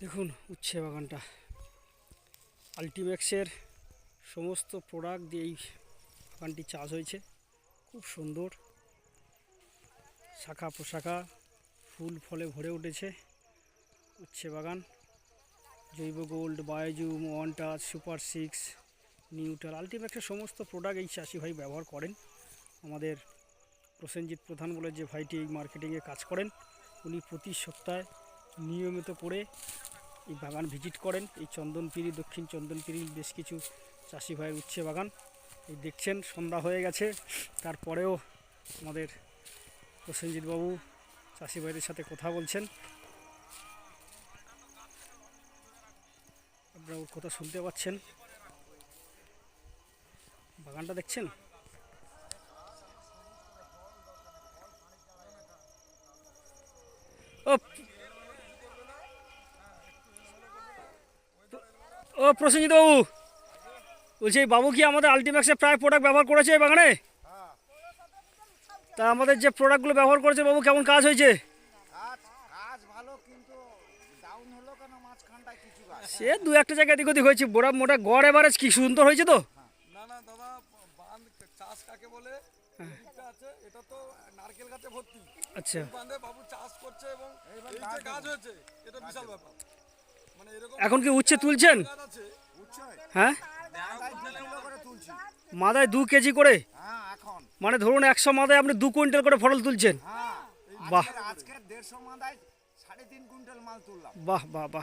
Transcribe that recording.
দেখুন উচ্ছে বাগানটা আল্টিম্যাক্সের সমস্ত প্রোডাক্ট দিয়ে এই বাগানটি চাষ হয়েছে। খুব সুন্দর শাখা প্রশাখা ফুল ফলে ভরে উঠেছে। উচ্ছে বাগান জৈব gold, Biozyme, one touch, super six, neutral, আল্টিম্যাক্সের সমস্ত প্রোডাক্ট এই চাষি ভাই ব্যবহার করেন। আমাদের প্রসেনজিৎ প্রধান বলে যে ভাইটি এই মার্কেটিংয়ে কাজ করেন, উনি প্রতি সপ্তাহে নিয়মিত করে এই বাগান ভিজিট করেন। এই চন্দনপিড়ি, দক্ষিণ চন্দনপিড়ির বেশ কিছু চাষি ভাইয়ের উচ্ছে বাগান এই দেখছেন। সন্ধ্যা হয়ে গেছে, তারপরেও আমাদের প্রসেনজিৎবাবু চাষি ভাইদের সাথে কথা বলছেন। আপনারা ওর কথা শুনতে পাচ্ছেন। বাগানটা দেখছেন। ও ও প্রসেনজিৎ বাবু বলছি, এই বাবু কি আমাদের আল্টিম্যাক্সের প্রায় প্রোডাক্ট ব্যবহার করেছে এই বাগানে? তা আমাদের যে প্রোডাক্টগুলো ব্যবহার করেছে বাবু, কেমন কাজ হয়েছে? কাজ ভালো, কিন্তু ডাউন হলো কেন মাঝখানটায় কিছু গাছ? সে দু একটা জায়গায় এদিক ওদিক হয়েছে, বড় মোটা গড় এভারেজ কি সুন্দর হয়েছে তো। না না দাদা, বাঁধ চাষ কাকে বলে? দিকটা আছে, এটা তো নারকেল গাছে ভর্তি। আচ্ছা, বাঁধে বাবু চাষ করছে এবং এই যে গাছ হয়েছে, এটা বিশাল ব্যাপার। মানে এরকম এখন কি উচ্ছে তুলছেন? গাছ আছে, উচ্চয় হ্যাঁ, মাথায় 2 কিলো করে তুলছি। মাদায় 2 কেজি করে, হ্যাঁ এখন, মানে ধরুন 100 মাদায় আপনি 2 কুইন্টাল করে ফসল তুলছেন। হ্যাঁ বাহ আজকের 150 মাদায় 3.5 কুইন্টাল মাল তুললাম। বাহ বাহ বাহ।